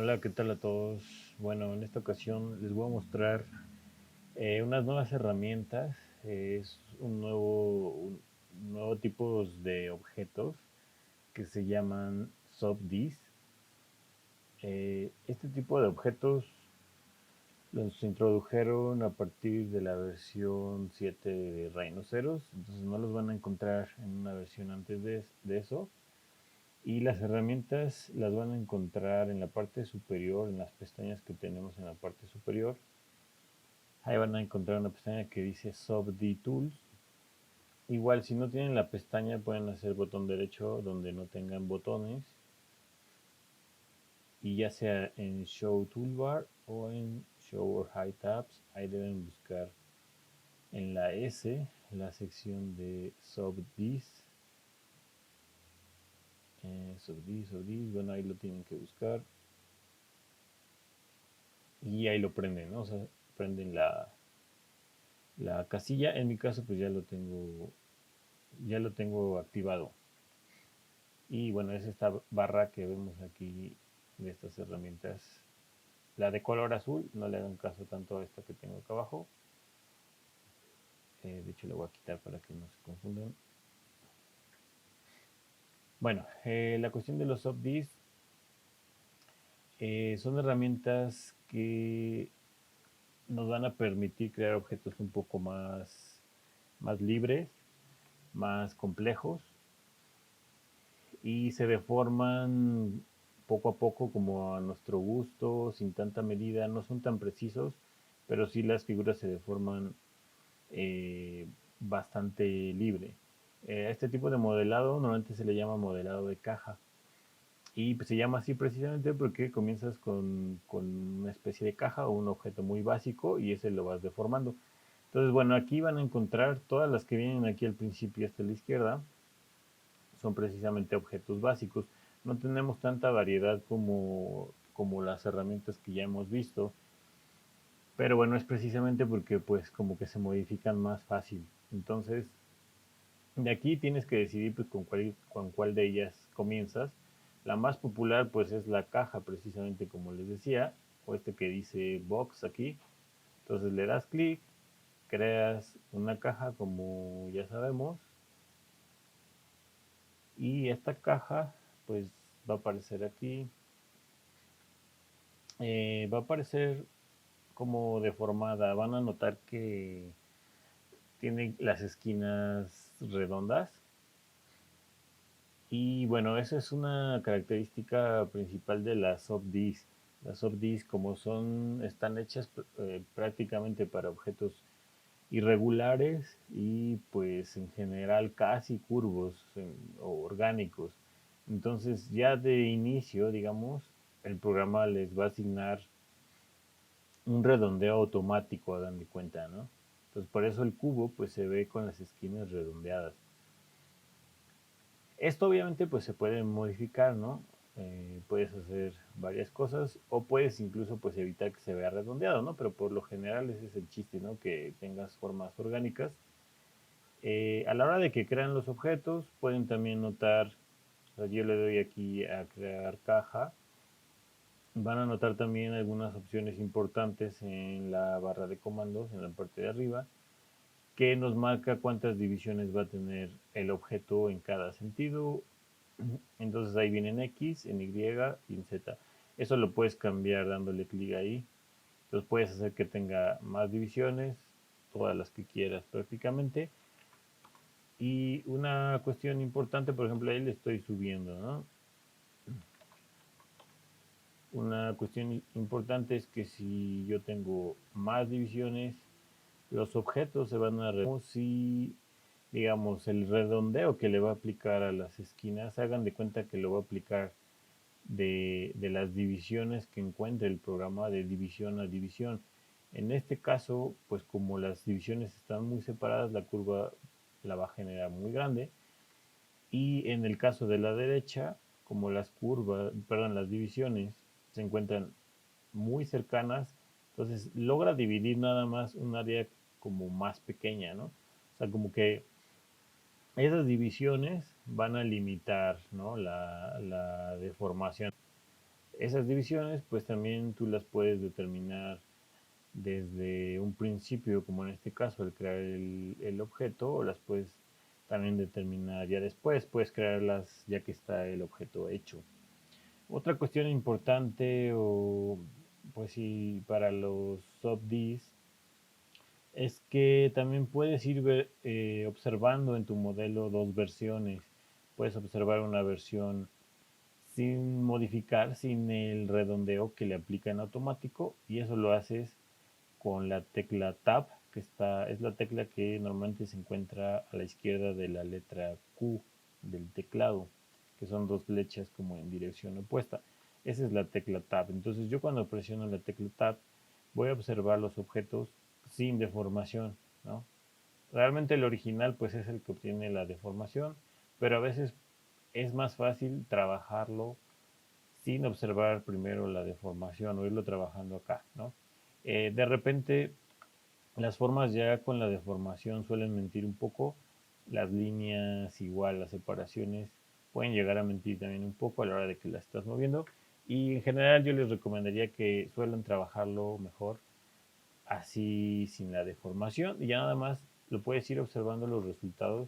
Hola, ¿qué tal a todos? Bueno, en esta ocasión les voy a mostrar unas nuevas herramientas. Es un nuevo tipo de objetos que se llaman SoftDis. Este tipo de objetos los introdujeron a partir de la versión 7 de Rhinoceros, entonces no los van a encontrar en una versión antes de eso. Y las herramientas las van a encontrar en la parte superior, en las pestañas que tenemos en la parte superior. Ahí van a encontrar una pestaña que dice SoftD Tools. Igual, si no tienen la pestaña, pueden hacer botón derecho donde no tengan botones. Y ya sea en Show Toolbar o en Show or Hide Tabs, ahí deben buscar en la S la sección de SoftDis. SoftDis, bueno, ahí lo tienen que buscar. Y ahí lo prenden, ¿no? O sea, prenden la casilla. En mi caso, pues ya lo tengo activado. Y bueno, es esta barra que vemos aquí de estas herramientas. La de color azul, no le hagan caso tanto a esta que tengo acá abajo. De hecho, la voy a quitar para que no se confundan. Bueno, la cuestión de los SoftDis son herramientas que nos van a permitir crear objetos un poco más libres, más complejos y se deforman poco a poco como a nuestro gusto, sin tanta medida, no son tan precisos, pero sí las figuras se deforman eh, bastante libre. Este tipo de modelado normalmente se le llama modelado de caja y pues, se llama así precisamente porque comienzas con una especie de caja o un objeto muy básico y ese lo vas deformando. Entonces, bueno, aquí van a encontrar todas las que vienen aquí al principio hasta la izquierda, son precisamente objetos básicos. No tenemos tanta variedad como las herramientas que ya hemos visto, pero bueno, es precisamente porque pues como que se modifican más fácil. Entonces, de aquí tienes que decidir pues con cuál de ellas comienzas. La más popular pues es la caja, precisamente como les decía, o este que dice box aquí. Entonces le das clic, creas una caja como ya sabemos, y esta caja pues va a aparecer aquí. Va a aparecer como deformada. Van a notar que tiene las esquinas redondas. Y bueno, esa es una característica principal de las SoftDis. Las SoftDis, como están hechas prácticamente para objetos irregulares y pues en general casi curvos o orgánicos. Entonces ya de inicio, digamos, el programa les va a asignar un redondeo automático, hagan de cuenta, ¿no? Entonces por eso el cubo pues se ve con las esquinas redondeadas. Esto obviamente pues se puede modificar, ¿no? Puedes hacer varias cosas o puedes incluso pues evitar que se vea redondeado, ¿no? Pero por lo general ese es el chiste, ¿no? Que tengas formas orgánicas. A la hora de que crean los objetos pueden también notar, o sea, yo le doy aquí a crear caja. Van a notar también algunas opciones importantes en la barra de comandos, en la parte de arriba, que nos marca cuántas divisiones va a tener el objeto en cada sentido. Entonces ahí viene en X, en Y y en Z. Eso lo puedes cambiar dándole clic ahí. Entonces puedes hacer que tenga más divisiones, todas las que quieras prácticamente. Y una cuestión importante, por ejemplo, ahí le estoy subiendo, ¿no? Una cuestión importante es que si yo tengo más divisiones, los objetos se van a como si, digamos, el redondeo que le va a aplicar a las esquinas, hagan de cuenta que lo va a aplicar de las divisiones que encuentre el programa de división a división. En este caso, pues como las divisiones están muy separadas, la curva la va a generar muy grande. Y en el caso de la derecha, como las divisiones se encuentran muy cercanas, entonces logra dividir nada más un área como más pequeña, ¿no? O sea, como que esas divisiones van a limitar, ¿no? la deformación. Esas divisiones pues también tú las puedes determinar desde un principio, como en este caso, al crear el objeto, o las puedes también determinar ya después, puedes crearlas ya que está el objeto hecho. Otra cuestión importante, o pues sí, para los sub-Ds, es que también puedes ir observando en tu modelo dos versiones. Puedes observar una versión sin modificar, sin el redondeo que le aplica en automático, y eso lo haces con la tecla Tab, que es la tecla que normalmente se encuentra a la izquierda de la letra Q del teclado, que son dos flechas como en dirección opuesta. Esa es la tecla Tab. Entonces yo cuando presiono la tecla Tab voy a observar los objetos sin deformación, ¿no? Realmente el original pues es el que obtiene la deformación, pero a veces es más fácil trabajarlo sin observar primero la deformación o irlo trabajando acá, ¿no? De repente las formas ya con la deformación suelen mentir un poco, las líneas igual, las separaciones pueden llegar a mentir también un poco a la hora de que las estás moviendo, y en general yo les recomendaría que suelen trabajarlo mejor así sin la deformación, y ya nada más lo puedes ir observando los resultados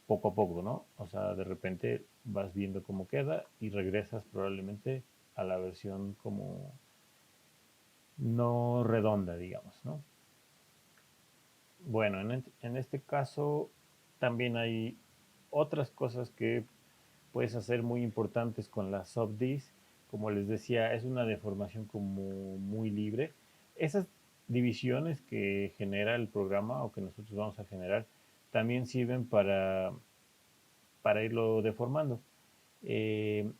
poco a poco, ¿no? O sea, de repente vas viendo cómo queda y regresas probablemente a la versión como no redonda, digamos, ¿no? Bueno, en este caso también hay otras cosas que puedes hacer muy importantes con las subdis. Como les decía, es una deformación como muy libre. Esas divisiones que genera el programa o que nosotros vamos a generar también sirven para irlo deformando. Eh,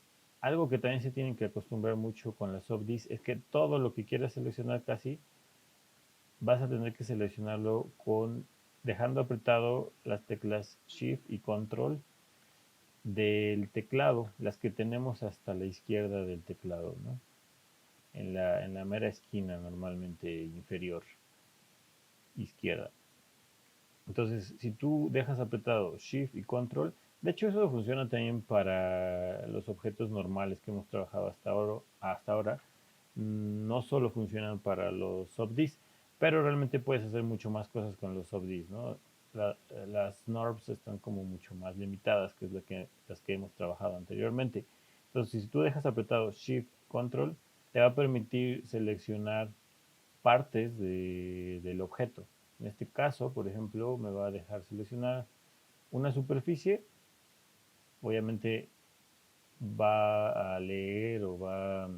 Algo que también se tienen que acostumbrar mucho con las subdis es que todo lo que quieras seleccionar casi vas a tener que seleccionarlo con dejando apretado las teclas Shift y Control del teclado, las que tenemos hasta la izquierda del teclado, ¿no? En la mera esquina normalmente inferior izquierda. Entonces, si tú dejas apretado Shift y Control, de hecho eso funciona también para los objetos normales que hemos trabajado hasta ahora, no solo funcionan para los subdis, pero realmente puedes hacer mucho más cosas con los subdis, ¿no? Las NURBS están como mucho más limitadas, que es las que hemos trabajado anteriormente. Entonces, si tú dejas apretado Shift Control, te va a permitir seleccionar partes del objeto. En este caso, por ejemplo, me va a dejar seleccionar una superficie. Obviamente va a leer o va a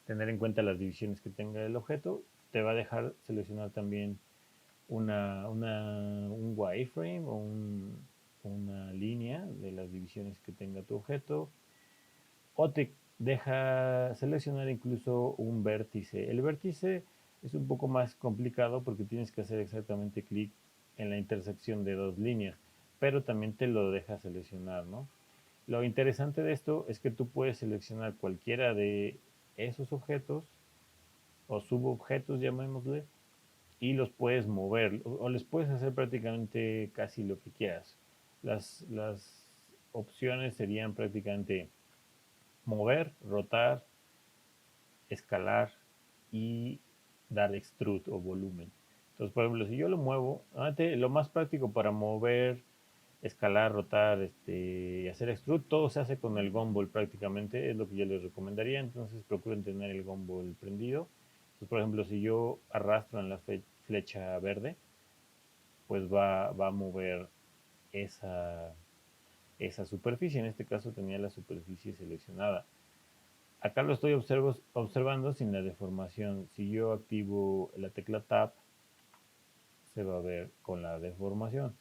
tener en cuenta las divisiones que tenga el objeto. Te va a dejar seleccionar también un wireframe o una línea de las divisiones que tenga tu objeto. O te deja seleccionar incluso un vértice. El vértice es un poco más complicado porque tienes que hacer exactamente clic en la intersección de dos líneas, pero también te lo deja seleccionar, ¿no? Lo interesante de esto es que tú puedes seleccionar cualquiera de esos objetos o subobjetos, llamémosle, y los puedes mover o les puedes hacer prácticamente casi lo que quieras. Las opciones serían prácticamente mover, rotar, escalar y dar extrude o volumen. Entonces, por ejemplo, si yo lo muevo, lo más práctico para mover, escalar, rotar, y hacer extrude, todo se hace con el gumball prácticamente, es lo que yo les recomendaría. Entonces procuren tener el gumball prendido. Entonces, por ejemplo, si yo arrastro en la flecha verde, pues va a mover esa, esa superficie. En este caso tenía la superficie seleccionada. Acá lo estoy observando sin la deformación. Si yo activo la tecla Tab, se va a ver con la deformación,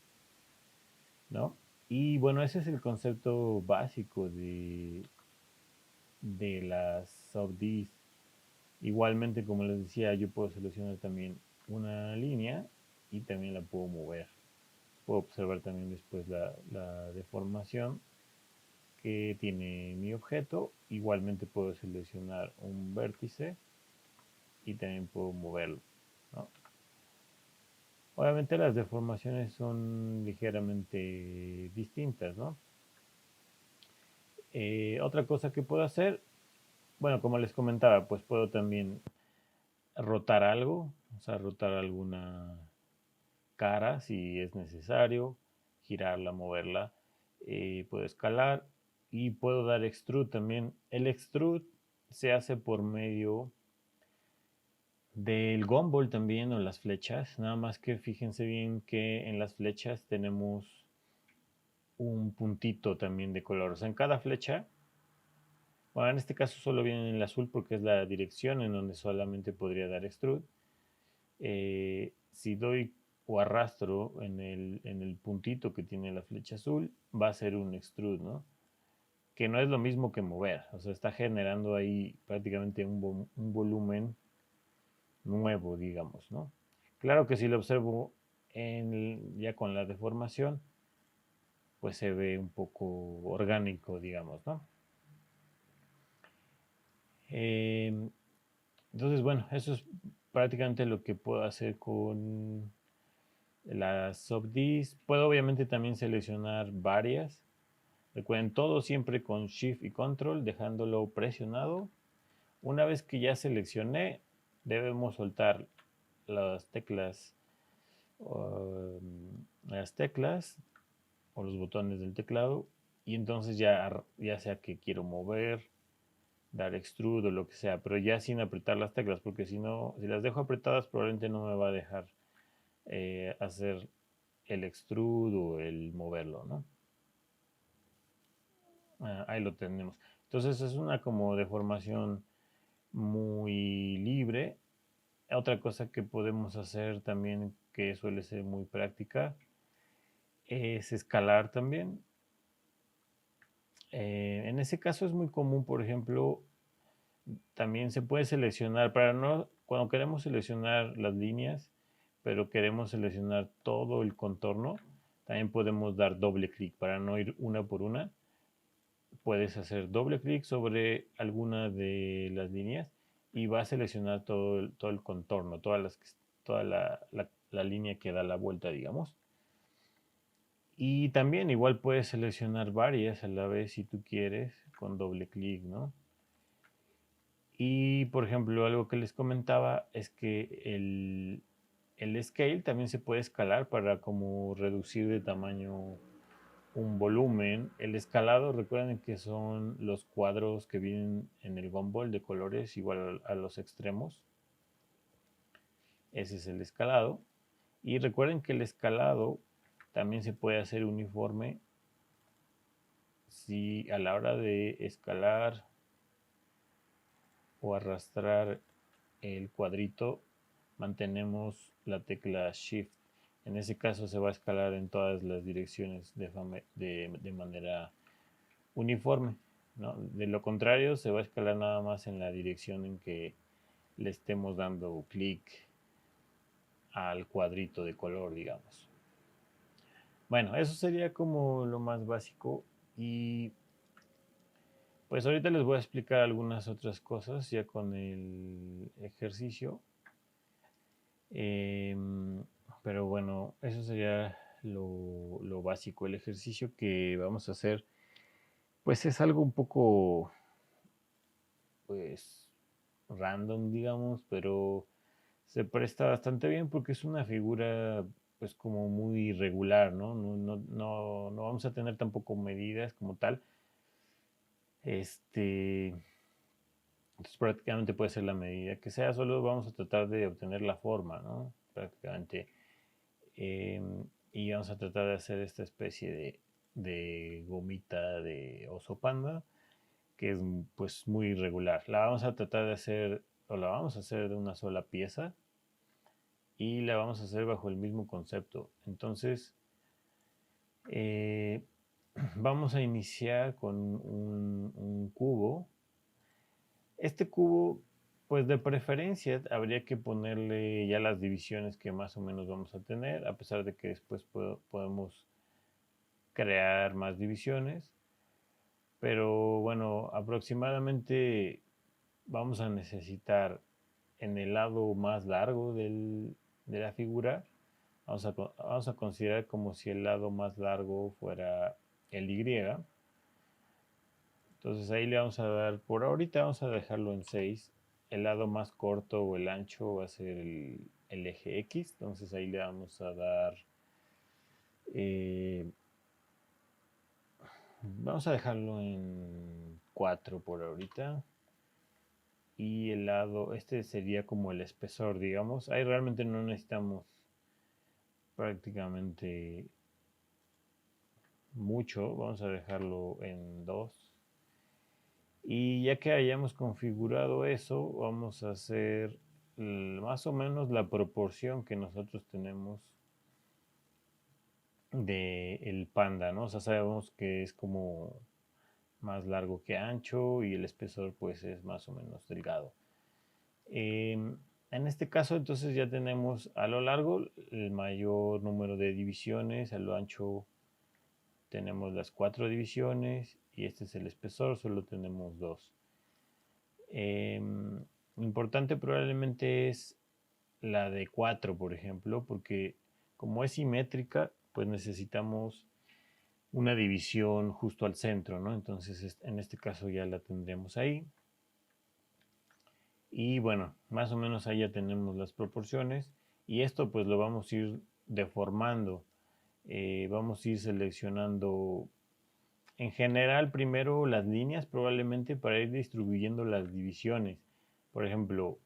¿no? Y bueno, ese es el concepto básico de las subdis. Igualmente, como les decía, yo puedo seleccionar también una línea y también la puedo mover. Puedo observar también después la deformación que tiene mi objeto. Igualmente puedo seleccionar un vértice y también puedo moverlo, ¿no? Obviamente las deformaciones son ligeramente distintas, ¿no? Otra cosa que puedo hacer, bueno, como les comentaba, pues puedo también rotar algo, o sea, rotar alguna cara si es necesario, girarla, moverla. Puedo escalar y puedo dar extrude también. El extrude se hace por medio del gumball también o las flechas. Nada más que fíjense bien que en las flechas tenemos un puntito también de color. O sea, en cada flecha, bueno, en este caso solo viene en el azul porque es la dirección en donde solamente podría dar extrude. Si doy o arrastro en el puntito que tiene la flecha azul, va a ser un extrude, ¿no? Que no es lo mismo que mover, o sea, está generando ahí prácticamente un volumen nuevo, digamos, ¿no? Claro que si lo observo ya con la deformación, pues se ve un poco orgánico, digamos, ¿no? Eh, entonces, bueno, eso es prácticamente lo que puedo hacer con las subdis. Puedo obviamente también seleccionar varias. Recuerden, todo siempre con Shift y Control, dejándolo presionado. Una vez que ya seleccioné, debemos soltar las teclas, las teclas o los botones del teclado y entonces ya sea que quiero mover, dar extrude o lo que sea, pero ya sin apretar las teclas, porque si no, si las dejo apretadas probablemente no me va a dejar hacer el extrude o el moverlo, ¿no? Ahí lo tenemos. Entonces es una como deformación muy libre. Otra cosa que podemos hacer también que suele ser muy práctica es escalar también. En ese caso es muy común, por ejemplo, también se puede seleccionar, para no, cuando queremos seleccionar las líneas, pero queremos seleccionar todo el contorno, también podemos dar doble clic para no ir una por una. Puedes hacer doble clic sobre alguna de las líneas y va a seleccionar todo el contorno, toda la línea que da la vuelta, digamos. Y también igual puedes seleccionar varias a la vez si tú quieres con doble clic, ¿no? Y por ejemplo, algo que les comentaba es que el scale también se puede escalar para como reducir de tamaño un volumen. El escalado, recuerden que son los cuadros que vienen en el gumball de colores igual a los extremos. Ese es el escalado. Y recuerden que el escalado también se puede hacer uniforme si a la hora de escalar o arrastrar el cuadrito mantenemos la tecla Shift. En ese caso se va a escalar en todas las direcciones de manera uniforme, ¿no? De lo contrario, se va a escalar nada más en la dirección en que le estemos dando clic al cuadrito de color, digamos. Bueno, eso sería como lo más básico y pues ahorita les voy a explicar algunas otras cosas ya con el ejercicio. Eh, pero bueno, eso sería lo básico. El ejercicio que vamos a hacer, pues es algo un poco, pues, random, digamos, pero se presta bastante bien porque es una figura, pues, como muy regular, ¿no? No vamos a tener tampoco medidas como tal. Este, entonces prácticamente puede ser la medida que sea, solo vamos a tratar de obtener la forma, ¿no? Prácticamente. Eh, y vamos a tratar de hacer esta especie de gomita de oso panda, que es pues muy irregular. La vamos a tratar de hacer, o la vamos a hacer de una sola pieza, y la vamos a hacer bajo el mismo concepto. Entonces, eh, vamos a iniciar con un cubo. Este cubo, pues de preferencia habría que ponerle ya las divisiones que más o menos vamos a tener, a pesar de que después podemos crear más divisiones. Pero bueno, aproximadamente vamos a necesitar en el lado más largo de la figura, vamos a considerar como si el lado más largo fuera el Y. Entonces ahí le vamos a dar, por ahorita vamos a dejarlo en 6. El lado más corto o el ancho va a ser el eje X. Entonces ahí le vamos a dar, eh, vamos a dejarlo en 4 por ahorita. Y el lado, este sería como el espesor, digamos. Ahí realmente no necesitamos prácticamente mucho. Vamos a dejarlo en 2. Y ya que hayamos configurado eso, vamos a hacer más o menos la proporción que nosotros tenemos de el panda, ¿no? O sea, sabemos que es como más largo que ancho y el espesor pues es más o menos delgado. En este caso entonces ya tenemos a lo largo el mayor número de divisiones, a lo ancho tenemos las 4 divisiones y este es el espesor, solo tenemos 2. Importante probablemente es la de 4, por ejemplo, porque como es simétrica, pues necesitamos una división justo al centro, ¿no? Entonces, en este caso ya la tendremos ahí. Y bueno, más o menos ahí ya tenemos las proporciones. Y esto pues lo vamos a ir deformando. Vamos a ir seleccionando en general primero las líneas probablemente para ir distribuyendo las divisiones. Por ejemplo,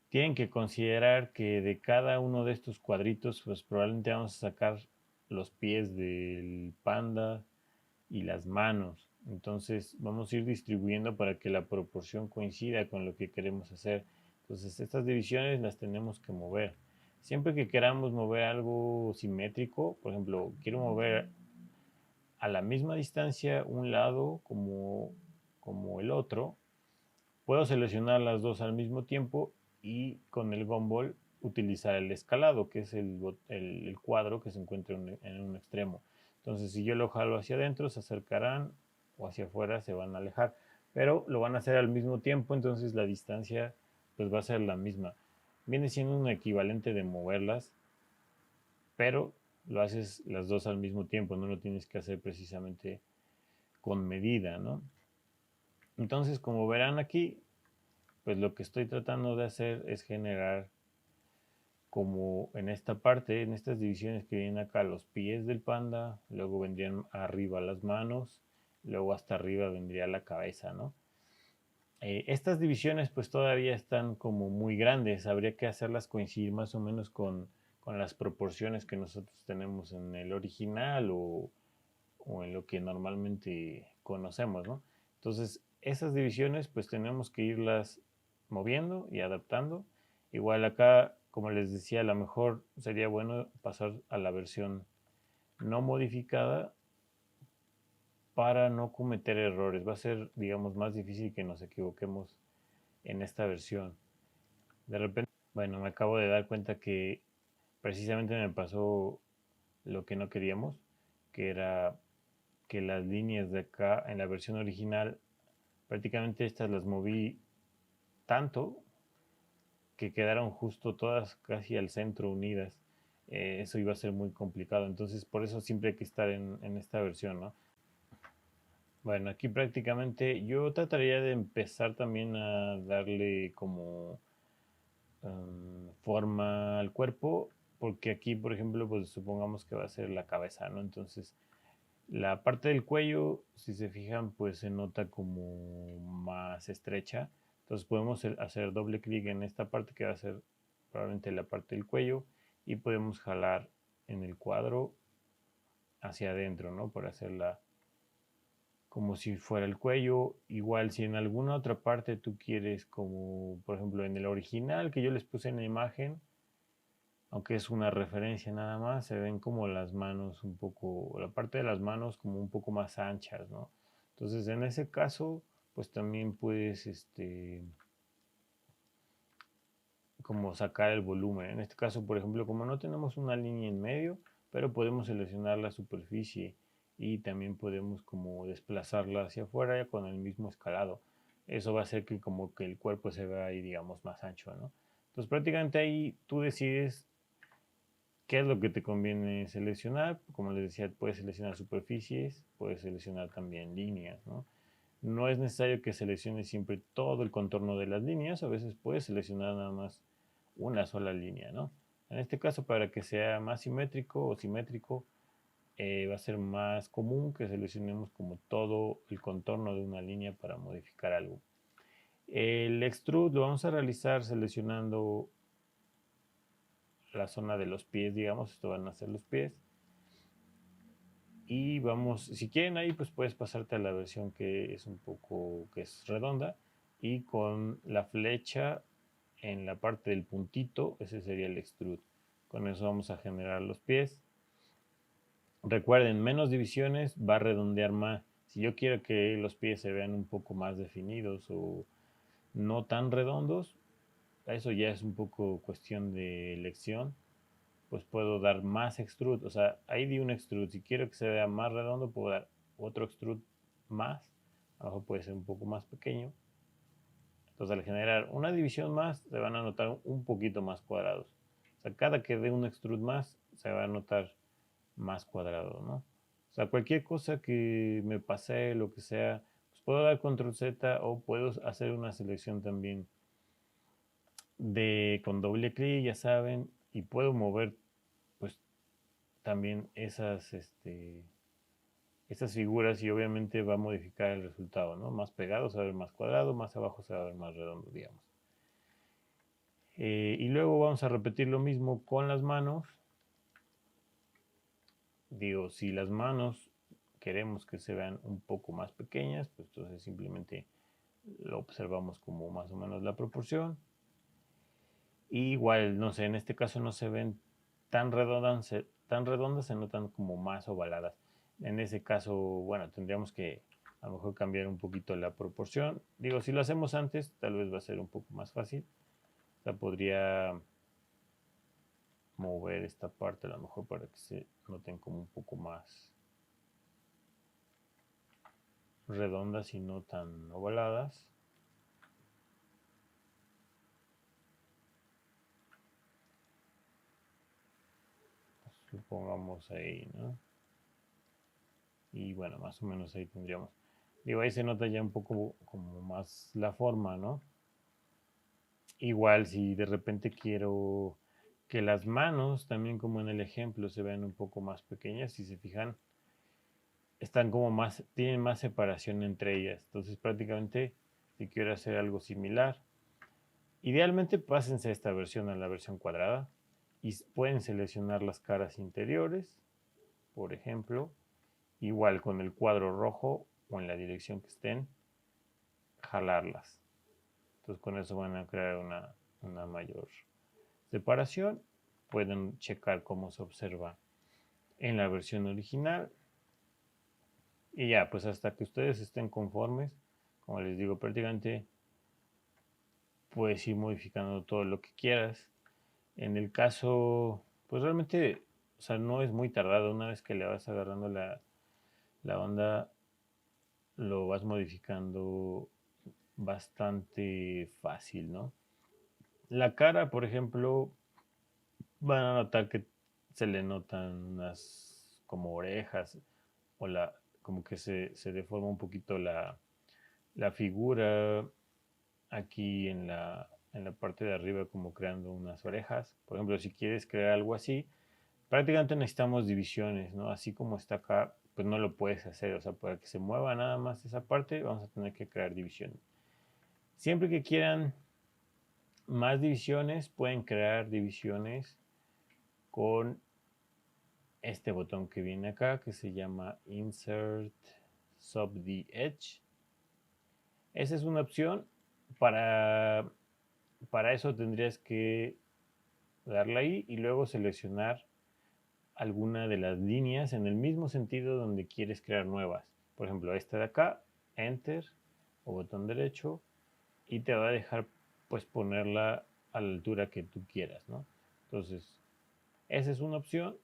tienen que considerar que de cada uno de estos cuadritos, pues probablemente vamos a sacar los pies del panda y las manos. Entonces vamos a ir distribuyendo para que la proporción coincida con lo que queremos hacer. Entonces estas divisiones las tenemos que mover. Siempre que queramos mover algo simétrico, por ejemplo, quiero mover a la misma distancia un lado como el otro, puedo seleccionar las dos al mismo tiempo y con el gumball utilizar el escalado, que es el cuadro que se encuentra en un extremo. Entonces, si yo lo jalo hacia adentro, se acercarán o hacia afuera se van a alejar, pero lo van a hacer al mismo tiempo, entonces la distancia pues va a ser la misma. Viene siendo un equivalente de moverlas, pero lo haces las dos al mismo tiempo, no lo tienes que hacer precisamente con medida, ¿no? Entonces, como verán aquí, pues lo que estoy tratando de hacer es generar como en esta parte, en estas divisiones que vienen acá, los pies del panda, luego vendrían arriba las manos, luego hasta arriba vendría la cabeza, ¿no? Estas divisiones pues todavía están como muy grandes, habría que hacerlas coincidir más o menos con las proporciones que nosotros tenemos en el original o en lo que normalmente conocemos, ¿no? Entonces, esas divisiones pues tenemos que irlas moviendo y adaptando. Igual acá, como les decía, a lo mejor sería bueno pasar a la versión no modificada para no cometer errores. Va a ser, digamos, más difícil que nos equivoquemos en esta versión. De repente, bueno, me acabo de dar cuenta que precisamente me pasó lo que no queríamos, que era que las líneas de acá en la versión original, prácticamente estas las moví tanto que quedaron justo todas casi al centro unidas. Eso iba a ser muy complicado. Entonces, por eso siempre hay que estar en esta versión, ¿no? Bueno, aquí prácticamente yo trataría de empezar también a darle como forma al cuerpo, porque aquí, por ejemplo, pues supongamos que va a ser la cabeza, ¿no? Entonces, la parte del cuello, si se fijan, pues se nota como más estrecha. Entonces podemos hacer doble clic en esta parte que va a ser probablemente la parte del cuello y podemos jalar en el cuadro hacia adentro, ¿no? Para hacerla como si fuera el cuello. Igual si en alguna otra parte tú quieres como, por ejemplo, en el original que yo les puse en la imagen, aunque es una referencia nada más, se ven como las manos un poco, la parte de las manos como un poco más anchas, ¿no? Entonces, en ese caso, pues también puedes, como sacar el volumen. En este caso, por ejemplo, como no tenemos una línea en medio, pero podemos seleccionar la superficie y también podemos como desplazarla hacia afuera con el mismo escalado. Eso va a hacer que como que el cuerpo se vea ahí, digamos, más ancho, ¿no? Entonces, prácticamente ahí tú decides qué es lo que te conviene seleccionar. Como les decía, puedes seleccionar superficies, puedes seleccionar también líneas, ¿no? No es necesario que selecciones siempre todo el contorno de las líneas, a veces puedes seleccionar nada más una sola línea, ¿no? En este caso, para que sea más simétrico o simétrico, va a ser más común que seleccionemos como todo el contorno de una línea para modificar algo. El extrude lo vamos a realizar seleccionando la zona de los pies, digamos, esto van a ser los pies. Y vamos, si quieren ahí, pues puedes pasarte a la versión que es un poco, que es redonda. Y con la flecha en la parte del puntito, ese sería el extrude. Con eso vamos a generar los pies. Recuerden, menos divisiones va a redondear más. Si yo quiero que los pies se vean un poco más definidos o no tan redondos, eso ya es un poco cuestión de elección. Pues puedo dar más extrude. O sea, ahí di un extrude. Si quiero que se vea más redondo, puedo dar otro extrude más. A lo mejor puede ser un poco más pequeño. Entonces, al generar una división más, se van a notar un poquito más cuadrados. O sea, cada que dé un extrude más, se va a notar más cuadrado, ¿no? O sea, cualquier cosa que me pase, lo que sea, pues puedo dar control Z o puedo hacer una selección también de con doble clic, ya saben, y puedo mover pues también esas figuras y obviamente va a modificar el resultado, ¿no? Más pegado se va a ver más cuadrado, más abajo se va a ver más redondo, digamos. Y luego vamos a repetir lo mismo con las manos. Digo, si las manos queremos que se vean un poco más pequeñas, pues entonces simplemente lo observamos como más o menos la proporción. Y igual, no sé, en este caso no se ven tan redondas, se notan como más ovaladas. En ese caso, bueno, tendríamos que a lo mejor cambiar un poquito la proporción. Digo, si lo hacemos antes, tal vez va a ser un poco más fácil. O sea, podría mover esta parte a lo mejor para que se noten como un poco más redondas y no tan ovaladas. Supongamos ahí, ¿no? Y bueno, más o menos ahí tendríamos. Digo, ahí se nota ya un poco como más la forma, ¿no? Igual si de repente quiero que las manos, también como en el ejemplo, se vean un poco más pequeñas, si se fijan, están como más, tienen más separación entre ellas. Entonces prácticamente, si quiero hacer algo similar, idealmente pásense esta versión a la versión cuadrada y pueden seleccionar las caras interiores, por ejemplo, igual con el cuadro rojo o en la dirección que estén, jalarlas. Entonces con eso van a crear una mayor separación. Pueden checar cómo se observa en la versión original. Y ya, pues hasta que ustedes estén conformes, como les digo, prácticamente puedes ir modificando todo lo que quieras. En el caso, pues realmente, o sea, no es muy tardado. Una vez que le vas agarrando la onda, lo vas modificando bastante fácil, ¿no? La cara, por ejemplo, van a notar que se le notan unas como orejas o como que se deforma un poquito la figura aquí en la parte de arriba como creando unas orejas. Por ejemplo, si quieres crear algo así, prácticamente necesitamos divisiones, ¿no? Así como está acá, pues no lo puedes hacer. O sea, para que se mueva nada más esa parte, vamos a tener que crear divisiones. Siempre que quieran más divisiones, pueden crear divisiones con este botón que viene acá, que se llama Insert Sub the Edge. Esa es una opción. Para eso tendrías que darle ahí y luego seleccionar alguna de las líneas en el mismo sentido donde quieres crear nuevas. Por ejemplo, esta de acá, Enter o botón derecho, y te va a dejar pues ponerla a la altura que tú quieras, ¿no? Entonces, esa es una opción.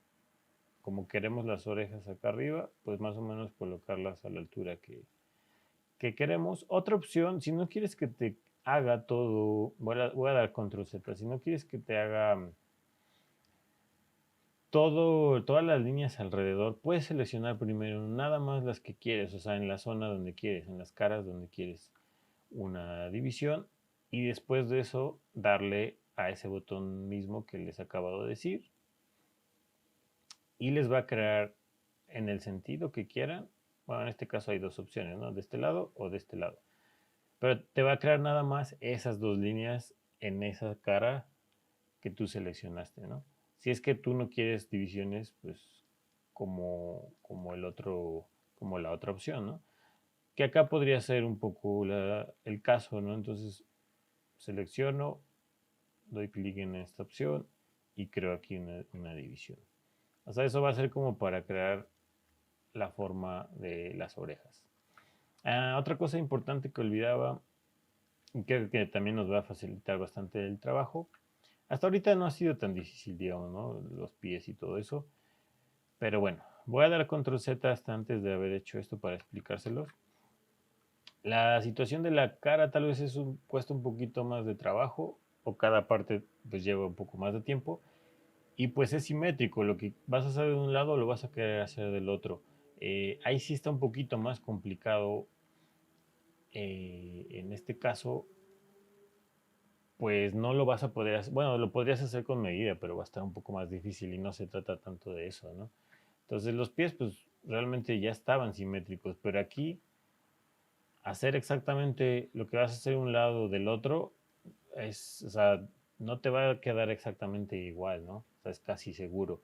Como queremos las orejas acá arriba, pues más o menos colocarlas a la altura que queremos. Otra opción, si no quieres que te haga todo, voy a dar control Z, si no quieres que te haga todas las líneas alrededor, puedes seleccionar primero nada más las que quieres, o sea, en la zona donde quieres, en las caras donde quieres una división, y después de eso darle a ese botón mismo que les acabo de decir, y les va a crear en el sentido que quieran. Bueno, en este caso hay dos opciones, ¿no? De este lado o de este lado. Pero te va a crear nada más esas dos líneas en esa cara que tú seleccionaste, ¿no? Si es que tú no quieres divisiones, pues como el otro, como la otra opción, ¿no? Que acá podría ser un poco el caso, ¿no? Entonces selecciono, doy clic en esta opción y creo aquí una división. O sea, eso va a ser como para crear la forma de las orejas. Otra cosa importante que olvidaba, y creo que también nos va a facilitar bastante el trabajo. Hasta ahorita no ha sido tan difícil, digamos, ¿no? Los pies y todo eso. Pero bueno, voy a dar control Z hasta antes de haber hecho esto para explicárselos. La situación de la cara tal vez cuesta un poquito más de trabajo o cada parte pues lleva un poco más de tiempo y pues es simétrico, lo que vas a hacer de un lado lo vas a querer hacer del otro. Ahí sí está un poquito más complicado. En este caso pues no lo vas a poder hacer, bueno, lo podrías hacer con medida, pero va a estar un poco más difícil y no se trata tanto de eso, ¿no? Entonces los pies pues realmente ya estaban simétricos, pero aquí hacer exactamente lo que vas a hacer un lado del otro o sea, no te va a quedar exactamente igual, ¿no? O sea, es casi seguro.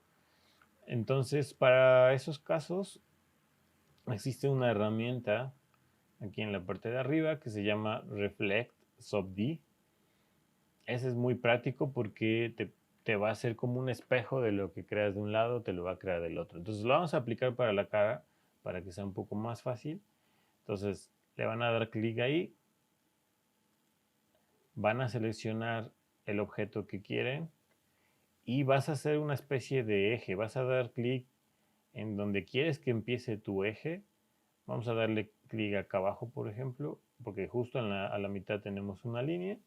Entonces, para esos casos existe una herramienta aquí en la parte de arriba que se llama Reflect Sub D. Ese es muy práctico porque te va a hacer como un espejo de lo que creas de un lado, te lo va a crear del otro. Entonces lo vamos a aplicar para la cara para que sea un poco más fácil. Entonces le van a dar clic ahí, van a seleccionar el objeto que quieren y vas a hacer una especie de eje. Vas a dar clic en donde quieres que empiece tu eje. Vamos a darle clic acá abajo, por ejemplo, porque justo a la mitad tenemos una línea.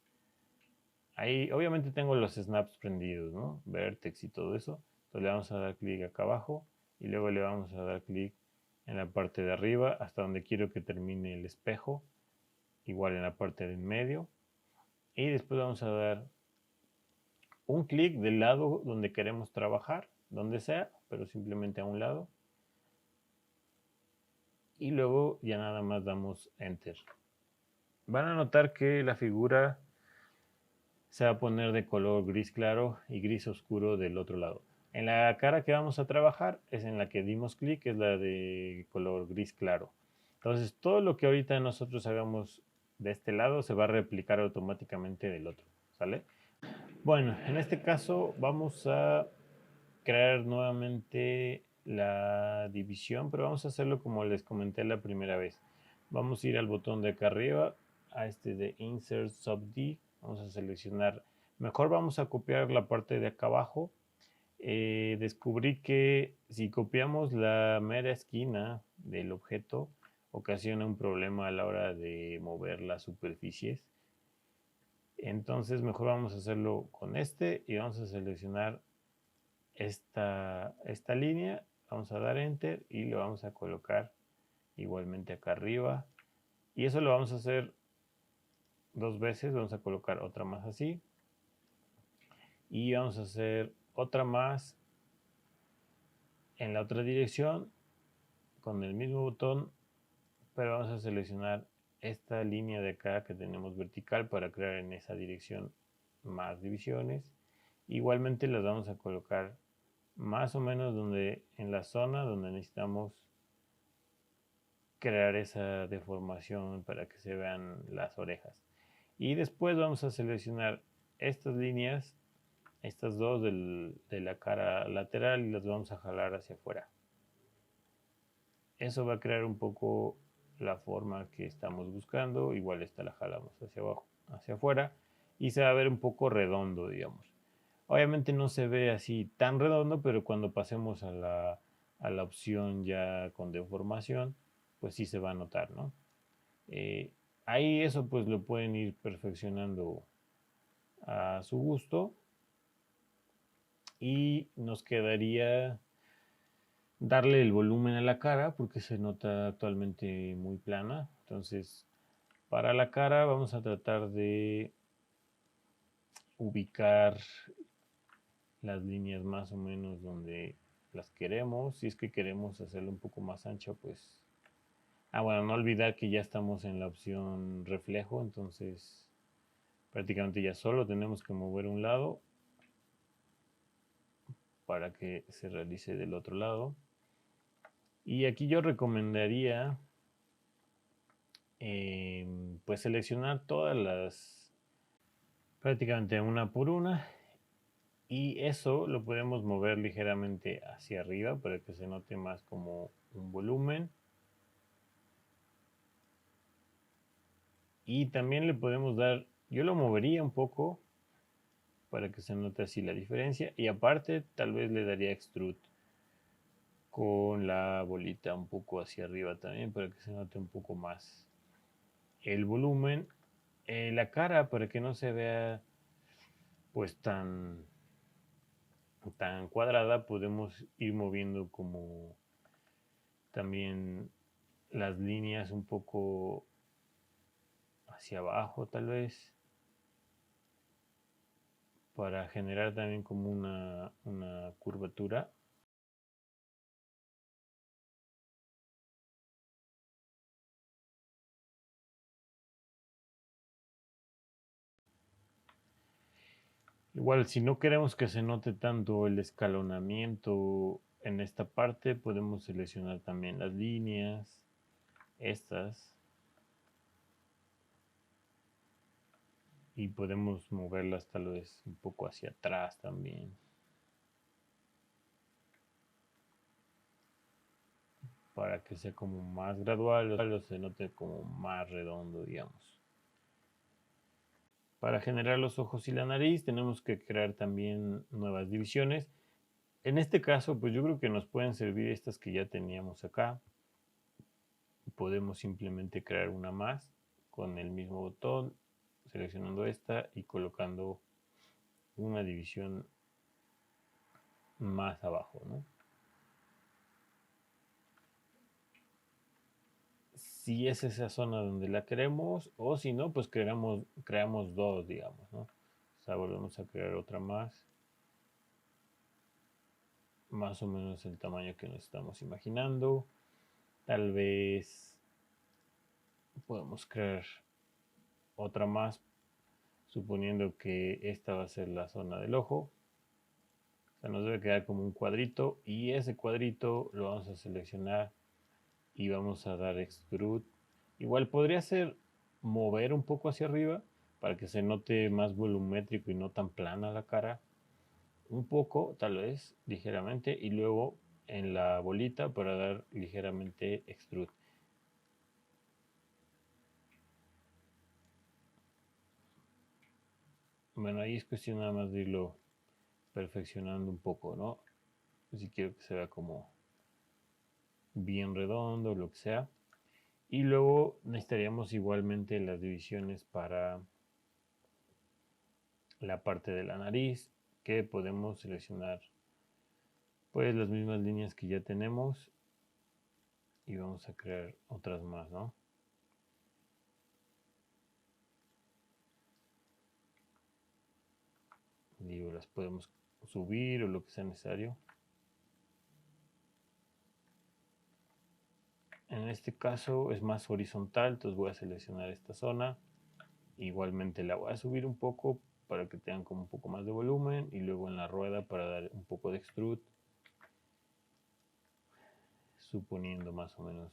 Ahí obviamente tengo los snaps prendidos, ¿no? Vertex y todo eso. Entonces le vamos a dar clic acá abajo y luego le vamos a dar clic en la parte de arriba hasta donde quiero que termine el espejo. Igual en la parte de en medio. Y después vamos a dar un clic del lado donde queremos trabajar, donde sea, pero simplemente a un lado. Y luego ya nada más damos Enter. Van a notar que la figura se va a poner de color gris claro y gris oscuro del otro lado. En la cara que vamos a trabajar es en la que dimos clic, es la de color gris claro. Entonces todo lo que ahorita nosotros hagamos de este lado se va a replicar automáticamente del otro, ¿sale? Bueno, en este caso vamos a crear nuevamente la división, pero vamos a hacerlo como les comenté la primera vez. Vamos a ir al botón de acá arriba, a este de Insert Sub D, vamos a seleccionar, mejor vamos a copiar la parte de acá abajo. Descubrí que si copiamos la mera esquina del objeto, ocasiona un problema a la hora de mover las superficies. Entonces mejor vamos a hacerlo con este y vamos a seleccionar esta línea, vamos a dar Enter y lo vamos a colocar igualmente acá arriba. Y eso lo vamos a hacer dos veces, vamos a colocar otra más así. Y vamos a hacer otra más en la otra dirección con el mismo botón, pero vamos a seleccionar esta línea de acá que tenemos vertical para crear en esa dirección más divisiones. Igualmente las vamos a colocar más o menos en la zona donde necesitamos crear esa deformación para que se vean las orejas. Y después vamos a seleccionar estas líneas, estas dos de la cara lateral y las vamos a jalar hacia afuera. Eso va a crear un poco la forma que estamos buscando. Igual esta la jalamos hacia abajo, hacia afuera y se va a ver un poco redondo, digamos. Obviamente no se ve así tan redondo, pero cuando pasemos a la opción ya con deformación, pues sí se va a notar, ¿no? Eh, Ahí eso pues lo pueden ir perfeccionando a su gusto. Y nos quedaría darle el volumen a la cara porque se nota actualmente muy plana. Entonces, para la cara vamos a tratar de ubicar las líneas más o menos donde las queremos. Si es que queremos hacerlo un poco más ancha, pues... Ah, bueno, no olvidar que ya estamos en la opción reflejo, entonces prácticamente ya solo tenemos que mover un lado para que se realice del otro lado. Y aquí yo recomendaría pues seleccionar todas las, prácticamente una por una, y eso lo podemos mover ligeramente hacia arriba para que se note más como un volumen. Y también le podemos dar, yo lo movería un poco para que se note así la diferencia, y aparte tal vez le daría extrude con la bolita un poco hacia arriba también para que se note un poco más el volumen. La cara para que no se vea pues tan cuadrada, podemos ir moviendo como también las líneas un poco hacia abajo tal vez, para generar también como una curvatura. Igual, si no queremos que se note tanto el escalonamiento en esta parte, podemos seleccionar también las líneas, estas, y podemos moverlas tal vez un poco hacia atrás también, para que sea como más gradual o se note como más redondo, digamos. Para generar los ojos y la nariz tenemos que crear también nuevas divisiones. En este caso, pues yo creo que nos pueden servir estas que ya teníamos acá. Podemos simplemente crear una más con el mismo botón, seleccionando esta y colocando una división más abajo, ¿no? Si es esa zona donde la queremos, o si no, pues creamos dos, digamos, ¿no? O sea, volvemos a crear otra más o menos el tamaño que nos estamos imaginando. Tal vez podemos crear otra más, suponiendo que esta va a ser la zona del ojo. O sea, nos debe quedar como un cuadrito, y ese cuadrito lo vamos a seleccionar y vamos a dar extrude. Igual podría ser mover un poco hacia arriba para que se note más volumétrico y no tan plana la cara. Un poco, tal vez, ligeramente, y luego en la bolita para dar ligeramente extrude. Bueno, ahí es cuestión nada más de irlo perfeccionando un poco, ¿no? Si quiero que se vea como bien redondo, lo que sea. Y luego necesitaríamos igualmente las divisiones para la parte de la nariz, que podemos seleccionar pues las mismas líneas que ya tenemos, y vamos a crear otras más, ¿no? Digo, las podemos subir o lo que sea necesario. En este caso es más horizontal, entonces voy a seleccionar esta zona. Igualmente la voy a subir un poco para que tengan como un poco más de volumen, y luego en la rueda para dar un poco de extrude, suponiendo más o menos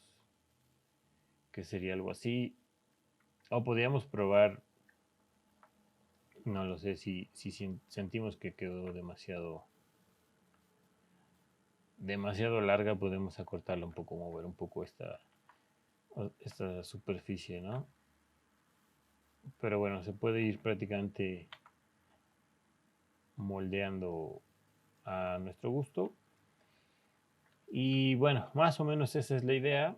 que sería algo así. O podríamos probar, no lo sé, si sentimos que quedó demasiado larga, podemos acortarla un poco, mover un poco esta superficie, ¿no? Pero bueno, se puede ir prácticamente moldeando a nuestro gusto. Y bueno, más o menos esa es la idea.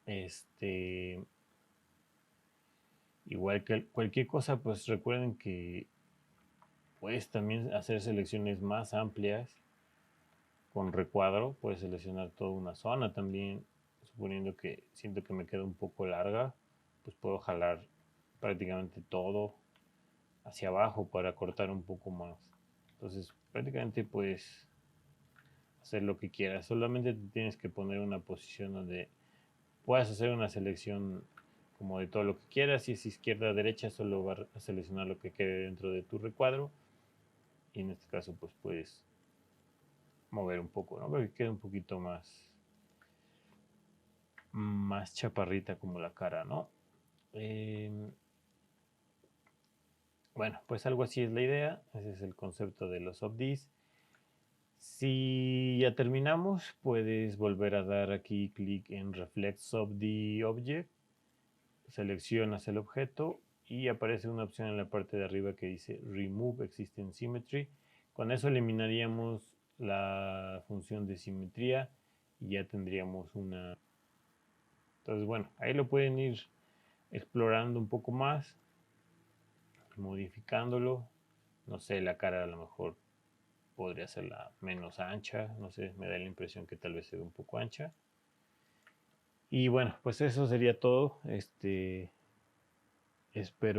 Este, igual que cualquier cosa, pues recuerden que Puedes también hacer selecciones más amplias con recuadro. Puedes seleccionar toda una zona también. Suponiendo que siento que me queda un poco larga, pues puedo jalar prácticamente todo hacia abajo para cortar un poco más. Entonces prácticamente puedes hacer lo que quieras. Solamente te tienes que poner una posición donde puedas hacer una selección como de todo lo que quieras. Si es izquierda o derecha, solo va a seleccionar lo que quede dentro de tu recuadro. Y en este caso, pues puedes mover un poco, ¿no? Para que quede un poquito más chaparrita como la cara, ¿no? Eh, bueno, pues algo así es la idea. Ese es el concepto de los OBDs. Si ya terminamos, puedes volver a dar aquí clic en Reflect OBD Object, seleccionas el objeto y aparece una opción en la parte de arriba que dice Remove Existing Symmetry. Con eso eliminaríamos la función de simetría y ya tendríamos una... Entonces, bueno, ahí lo pueden ir explorando un poco más, modificándolo. No sé, la cara a lo mejor podría hacerla menos ancha, no sé, me da la impresión que tal vez se ve un poco ancha. Y bueno, pues eso sería todo. Espero